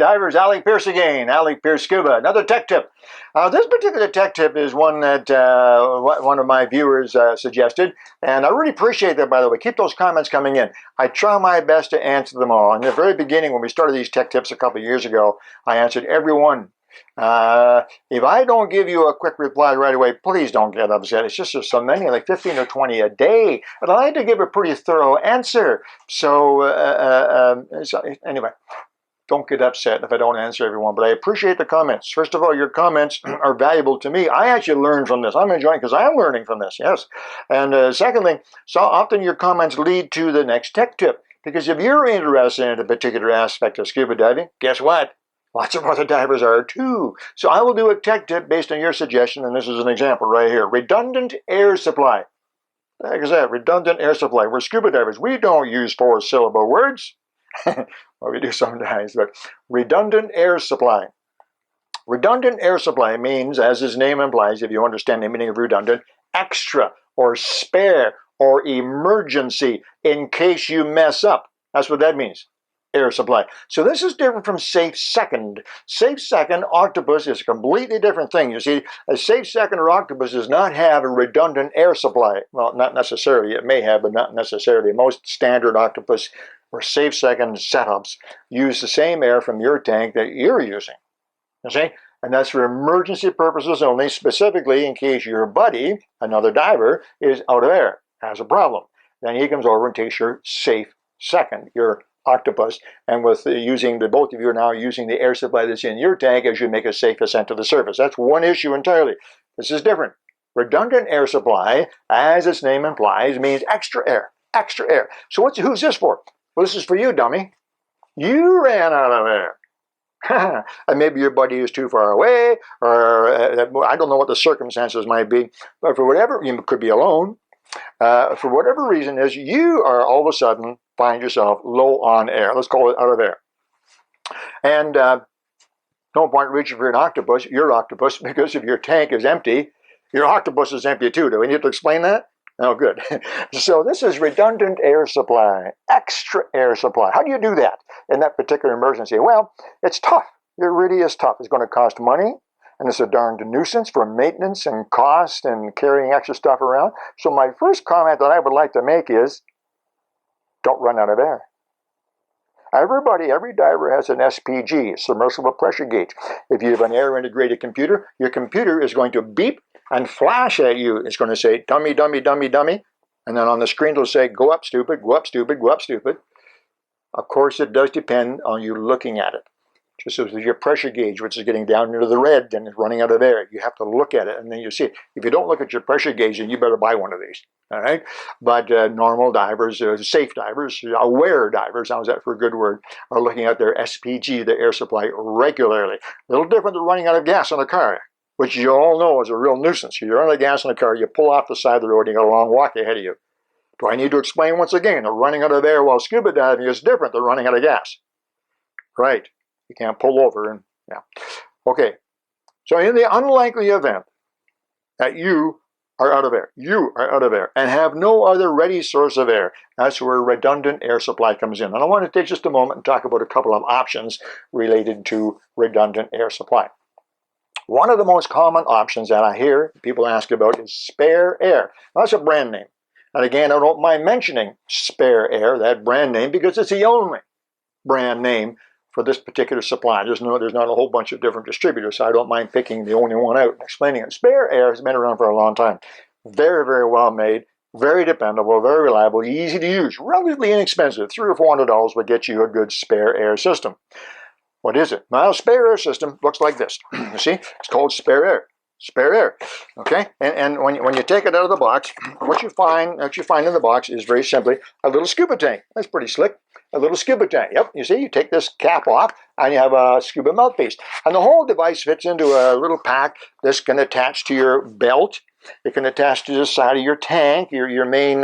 divers, Alec Peirce again. Alec Peirce Scuba. Another tech tip. This particular tech tip is one that one of my viewers suggested, and I really appreciate that, by the way. Keep those comments coming in. I try my best to answer them all. In the very beginning, when we started these tech tips a couple of years ago, I answered every one. If I don't give you a quick reply right away, please don't get upset. It's just there's so many, like 15 or 20 a day. But I like to give a pretty thorough answer. So anyway, don't get upset if I don't answer everyone. But I appreciate the comments. First of all, your comments are valuable to me. I actually learn from this. I'm enjoying it because I'm learning from this, yes. And secondly, so often your comments lead to the next tech tip. Because if you're interested in a particular aspect of scuba diving, guess what? Lots of other divers are too. So I will do a tech tip based on your suggestion, and this is an example right here. Redundant air supply. Like I said, redundant air supply. We're scuba divers. We don't use 4-syllable words. Well, we do sometimes, but redundant air supply. Redundant air supply means, as its name implies, if you understand the meaning of redundant, extra or spare or emergency in case you mess up. That's what that means. Air supply. So this is different from safe second. Safe second octopus is a completely different thing. You see, a safe second or octopus does not have a redundant air supply. Well, not necessarily. It may have, but not necessarily. Most standard octopus or safe second setups use the same air from your tank that you're using. You see? And that's for emergency purposes only, specifically in case your buddy, another diver, is out of air, has a problem. Then he comes over and takes your safe second, your octopus, and with using the both of you are now using the air supply that's in your tank as you make a safe ascent to the surface. That's one issue entirely. This is different. Redundant air supply, as its name implies, means extra air. Extra air. So who's this for? Well, this is for you, dummy. You ran out of air. And maybe your buddy is too far away, or I don't know what the circumstances might be, but for whatever, you could be alone. For whatever reason is, you are all of a sudden find yourself low on air. Let's call it out of air. And no point reaching for your octopus, because if your tank is empty, your octopus is empty too. Do we need to explain that? Oh, good. So this is redundant air supply, extra air supply. How do you do that in that particular emergency? Well, it's tough. It really is tough. It's going to cost money. And it's a darned nuisance for maintenance and cost and carrying extra stuff around. So my first comment that I would like to make is, don't run out of air. Every diver has an SPG, submersible pressure gauge. If you have an air-integrated computer, your computer is going to beep and flash at you. It's going to say, dummy, dummy, dummy, dummy. And then on the screen it'll say, go up, stupid, go up, stupid, go up, stupid. Of course, it does depend on you looking at it. Just as your pressure gauge, which is getting down into the red and is running out of air, you have to look at it and then you see it. If you don't look at your pressure gauge, then you better buy one of these. All right, but normal divers, safe divers, aware divers, how's that for a good word, are looking at their SPG, the air supply, regularly. A little different than running out of gas on a car, which you all know is a real nuisance. You run out of gas on a car, you pull off the side of the road, and you got a long walk ahead of you. Do I need to explain once again that running out of air while scuba diving is different than running out of gas? Right. You can't pull over and, yeah. Okay, so in the unlikely event that you are out of air, and have no other ready source of air, that's where redundant air supply comes in. And I want to take just a moment and talk about a couple of options related to redundant air supply. One of the most common options that I hear people ask about is spare air. That's a brand name. And again, I don't mind mentioning spare air, that brand name, because it's the only brand name for this particular supply. There's not a whole bunch of different distributors, so I don't mind picking the only one out and explaining it. Spare air has been around for a long time. Very, very well made, very dependable, very reliable, easy to use, relatively inexpensive. $300 or $400 will get you a good spare air system. What is it? Well, a spare air system looks like this. You see, it's called spare air. Spare air, okay? And when you take it out of the box, what you find in the box is very simply a little scuba tank. That's pretty slick. A little scuba tank. Yep, you see, you take this cap off and you have a scuba mouthpiece. And the whole device fits into a little pack. This can attach to your belt. It can attach to the side of your tank. Your main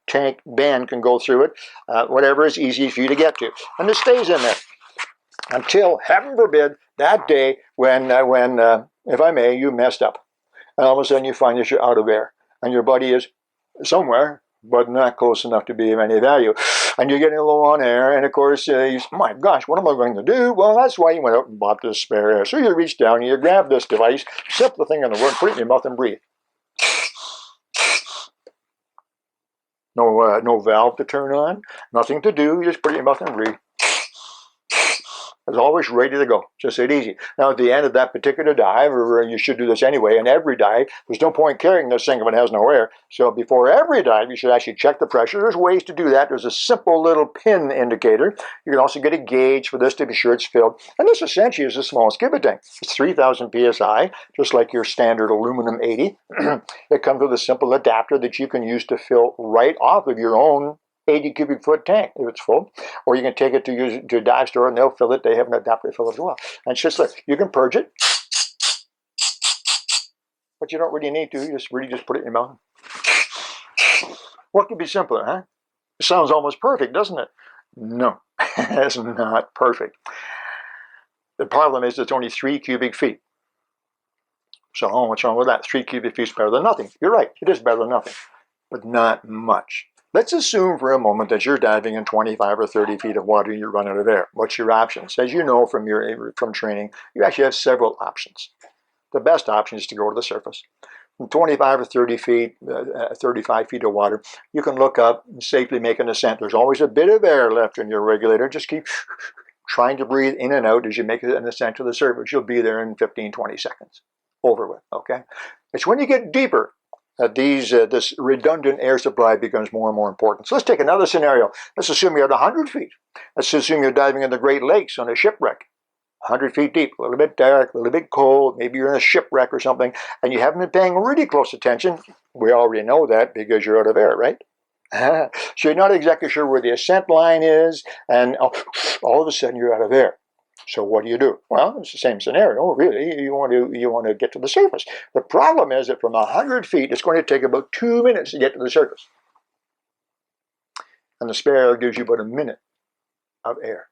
tank band can go through it. Whatever is easy for you to get to. And it stays in there until, heaven forbid, that day when if I may, you messed up. And all of a sudden you find that you're out of air. And your buddy is somewhere, but not close enough to be of any value. and you're getting low on air, and of course, you say, my gosh, what am I going to do? Well, that's why you went out and bought this spare air. So you reach down, and you grab this device, simple thing in the world, put it in your mouth and breathe. No valve to turn on, nothing to do, you just put it in your mouth and breathe. It's always ready to go. Just that easy. Now, at the end of that particular dive, or you should do this anyway, in every dive, there's no point carrying this thing if it has no air. So before every dive, you should actually check the pressure. There's ways to do that. There's a simple little pin indicator. You can also get a gauge for this to be sure it's filled. And this essentially is a small scuba tank. It's 3,000 psi, just like your standard aluminum 80. It comes with a simple adapter that you can use to fill right off of your own 80 cubic foot tank if it's full, or you can take it to a dive store and they'll fill it. They have an adapter to fill it as well. And it's just like, you can purge it, but you don't really need to. You just really just put it in your mouth. What could be simpler, huh? It sounds almost perfect, doesn't it? No, it's not perfect. The problem is it's only 3 cubic feet. So what's wrong with that? 3 cubic feet is better than nothing. You're right, it is better than nothing, but not much. Let's assume for a moment that you're diving in 25 or 30 feet of water and you run out of air. What's your options? As you know from training, you actually have several options. The best option is to go to the surface. From 25 or 30 feet, 35 feet of water, you can look up and safely make an ascent. There's always a bit of air left in your regulator. Just keep trying to breathe in and out as you make an ascent to the surface. You'll be there in 15, 20 seconds. Over with, okay? It's when you get deeper this redundant air supply becomes more and more important. So let's take another scenario. Let's assume you're at 100 feet. Let's assume you're diving in the Great Lakes on a shipwreck, 100 feet deep, a little bit dark, a little bit cold. Maybe you're in a shipwreck or something, and you haven't been paying really close attention. We already know that because you're out of air, right? So you're not exactly sure where the ascent line is, and all of a sudden you're out of air. So what do? Well, it's the same scenario, really. You want to get to the surface. The problem is that from 100 feet, it's going to take about 2 minutes to get to the surface. And the spare air gives you about a minute of air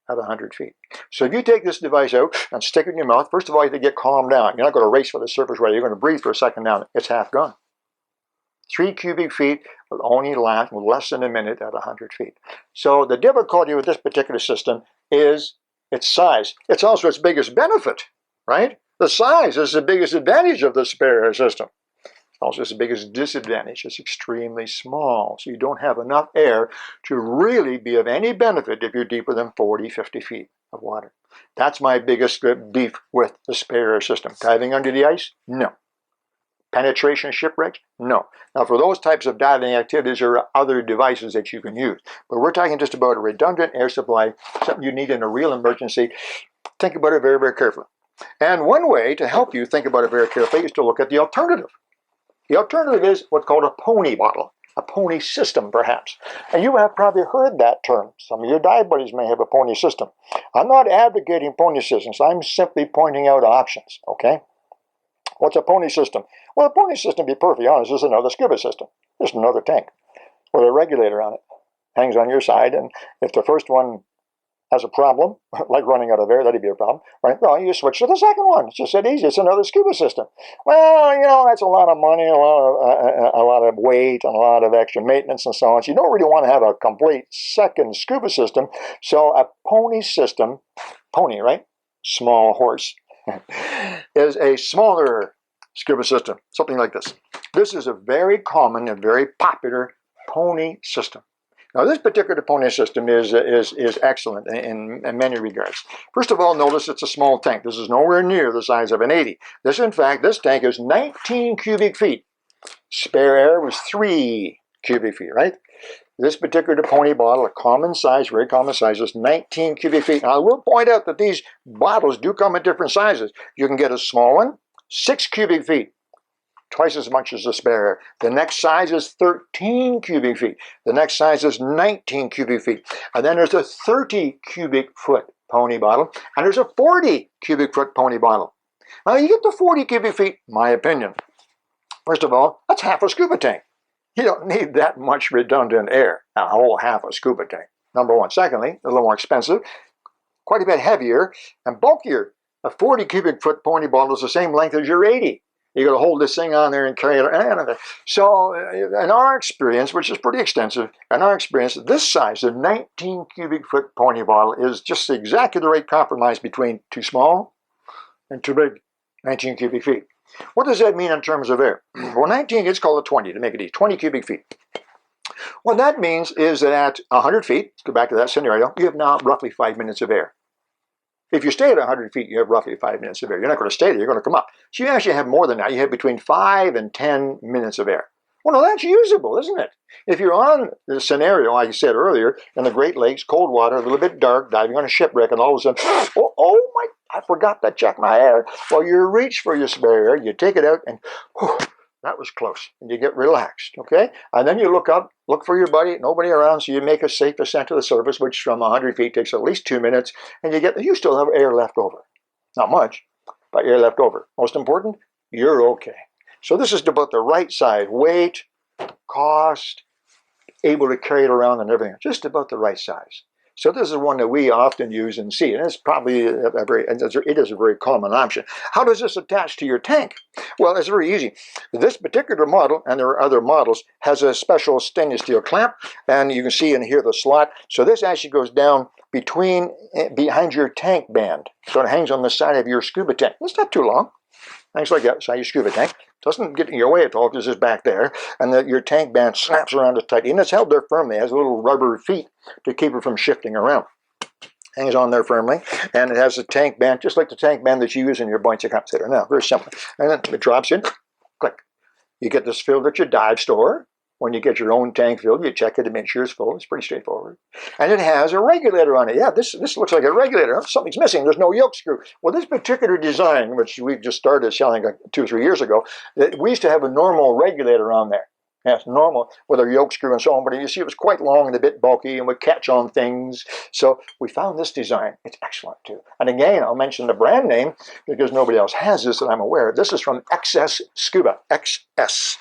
at 100 feet. So if you take this device out and stick it in your mouth, first of all, you have to get calmed down. You're not going to race for the surface right. You're going to breathe for a second now. It's half gone. 3 cubic feet will only last less than a minute at 100 feet. So the difficulty with this particular system is its size. It's also its biggest benefit, right? The size is the biggest advantage of the spare air system. It's also its biggest disadvantage. It's extremely small, so you don't have enough air to really be of any benefit if you're deeper than 40, 50 feet of water. That's my biggest beef with the spare air system. Diving under the ice? No. Penetration shipwreck? No. Now, for those types of diving activities, there are other devices that you can use. But we're talking just about a redundant air supply, something you need in a real emergency. Think about it very, very carefully. And one way to help you think about it very carefully is to look at the alternative. The alternative is what's called a pony bottle, a pony system, perhaps. And you have probably heard that term. Some of your dive buddies may have a pony system. I'm not advocating pony systems. I'm simply pointing out options, okay? What's a pony system? Well, a pony system, to be perfectly honest, is another scuba system. Just another tank with a regulator on it. Hangs on your side, and if the first one has a problem, like running out of air, that'd be a problem, right? Well, you switch to the second one. It's just that easy. It's another scuba system. Well, that's a lot of money, a lot of weight, and a lot of extra maintenance and so on. So you don't really want to have a complete second scuba system. So a pony system, pony, right? Small horse. Is a smaller scuba system, something like this. This is a very common and very popular pony system. Now, this particular pony system is excellent in many regards. First of all, notice it's a small tank. This is nowhere near the size of an 80. This tank is 19 cubic feet. Spare air was 3 cubic feet, right? This particular pony bottle, a common size, very common size, is 19 cubic feet. Now, I will point out that these bottles do come in different sizes. You can get a small one, 6 cubic feet, twice as much as the spare air. The next size is 13 cubic feet. The next size is 19 cubic feet. And then there's a 30 cubic foot pony bottle, and there's a 40 cubic foot pony bottle. Now, you get to 40 cubic feet, my opinion. First of all, that's half a scuba tank. You don't need that much redundant air, a whole half a scuba tank, number one. Secondly, a little more expensive, quite a bit heavier and bulkier. A 40 cubic foot pony bottle is the same length as your 80. You got to hold this thing on there and carry it around. So in our experience, which is pretty extensive, in our experience, this size, the 19 cubic foot pony bottle, is just exactly the right compromise between too small and too big, 19 cubic feet. What does that mean in terms of air? Well, 19, it's called a 20 to make it easy, 20 cubic feet. What that means is that at 100 feet, go back to that scenario, you have now roughly 5 minutes of air. If you stay at 100 feet, you have roughly 5 minutes of air. You're not going to stay there, you're going to come up. So you actually have more than that. You have between 5 and 10 minutes of air. Well, now that's usable, isn't it? If you're on the scenario, like I said earlier, in the Great Lakes, cold water, a little bit dark, diving on a shipwreck, and all of a sudden, oh my, I forgot to check my air. Well, you reach for your spare air, you take it out, and whew, that was close. And you get relaxed, okay? And then you look up, look for your buddy, nobody around, so you make a safe ascent to the surface, which from 100 feet takes at least 2 minutes, and you still have air left over. Not much, but air left over. Most important, you're okay. So this is about the right size, weight, cost, able to carry it around and everything, just about the right size. So this is one that we often use and see, and it's probably it is a very common option. How does this attach to your tank? Well, it's very easy. This particular model, and there are other models, has a special stainless steel clamp, and you can see in here the slot. So this actually goes down behind your tank band. So it hangs on the side of your scuba tank. It's not too long. Hangs like that, side of your scuba tank. Doesn't get in your way at all because it's back there. And your tank band snaps around it tightly. And it's held there firmly. It has little rubber feet to keep it from shifting around. Hangs on there firmly. And it has a tank band, just like the tank band that you use in your buoyancy compensator. Now, very simple. And then it drops in. Click. You get this filled at your dive store. When you get your own tank filled, you check it to make sure it's full. It's pretty straightforward. And it has a regulator on it. Yeah, this looks like a regulator. Something's missing. There's no yoke screw. Well, this particular design, which we just started selling 2 or 3 years ago, we used to have a normal regulator on there. Yes, normal with a yoke screw and so on. But you see, it was quite long and a bit bulky and would catch on things. So we found this design. It's excellent, too. And again, I'll mention the brand name because nobody else has this that I'm aware of. This is from XS Scuba. XS,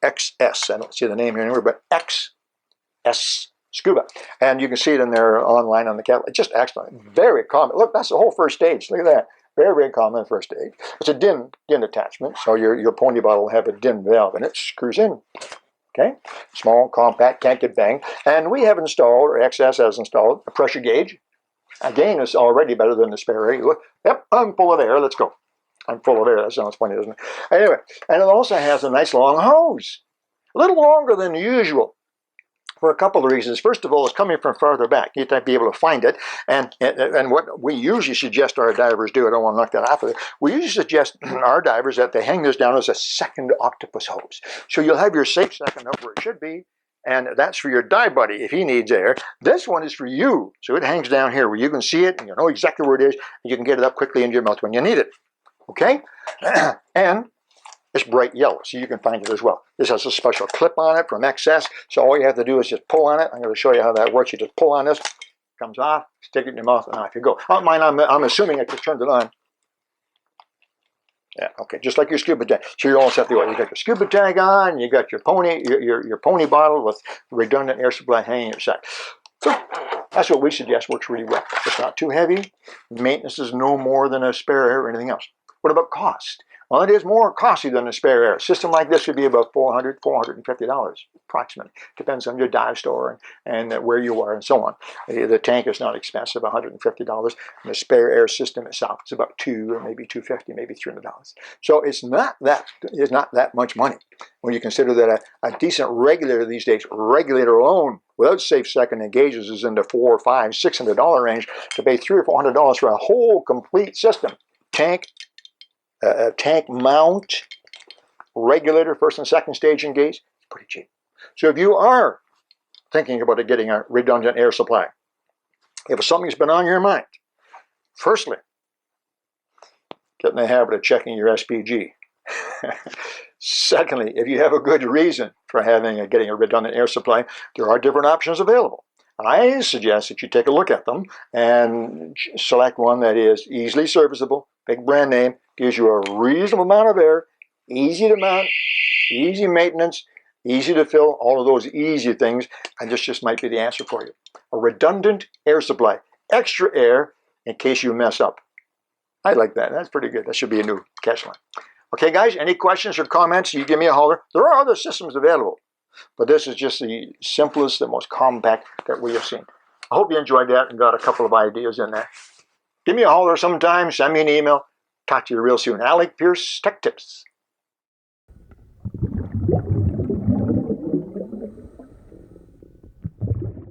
I don't see the name here anywhere, but XS Scuba. And you can see it in there online on the catalog. It's just excellent. Very common. Look, that's the whole first stage. Look at that. Very, very common first stage. It's a DIN attachment, so your pony bottle will have a DIN valve and it screws in. Okay? Small, compact, can't get banged. And we have installed, or XS has installed, a pressure gauge. Again, it's already better than the spare air. Look, yep, I'm full of air. Let's go. I'm full of air. That sounds funny, doesn't it? Anyway, and it also has a nice long hose. A little longer than usual for a couple of reasons. First of all, it's coming from farther back. You have to be able to find it. And what we usually suggest our divers do, I don't want to knock that off of it, we usually suggest our divers that they hang this down as a second octopus hose. So you'll have your safe second up where it should be, and that's for your dive buddy if he needs air. This one is for you. So it hangs down here where you can see it, and you know exactly where it is, and you can get it up quickly into your mouth when you need it. Okay? And it's bright yellow, so you can find it as well. This has a special clip on it from XS, so all you have to do is just pull on it. I'm going to show you how that works. You just pull on this, comes off, stick it in your mouth, and off you go. Oh, mine, I'm assuming I just turned it on. Yeah, okay, just like your scuba tank. So you're all set to go. You got your scuba tank on, you got your pony bottle with redundant air supply hanging at your side. So that's what we suggest works really well. It's not too heavy. Maintenance is no more than a spare air or anything else. What about cost? Well, it is more costly than a spare air. A system like this would be about $400, $450 approximately. Depends on your dive store and where you are and so on. The tank is not expensive, $150. And the spare air system itself is about $200 or maybe $250, maybe $300. So it's not that much money when you consider that a decent regulator these days, regulator alone, without safe second engages, is in the $400, $500, $600 range. To pay $300 or $400 for a whole complete system, tank mount, regulator, first and second stage engage, it's pretty cheap. So if you are thinking about getting a redundant air supply, if something's been on your mind, firstly, get in the habit of checking your SPG. Secondly, if you have a good reason for getting a redundant air supply, there are different options available. And I suggest that you take a look at them and select one that is easily serviceable, big brand name, gives you a reasonable amount of air, easy to mount, easy maintenance, easy to fill, all of those easy things, and this just might be the answer for you. A redundant air supply, extra air in case you mess up. I like that. That's pretty good. That should be a new catch line. Okay, guys, any questions or comments, you give me a holler. There are other systems available, but this is just the simplest, the most compact that we have seen. I hope you enjoyed that and got a couple of ideas in there. Give me a holler sometime, send me an email. Talk to you real soon. Alec, Peirce, Tech Tips.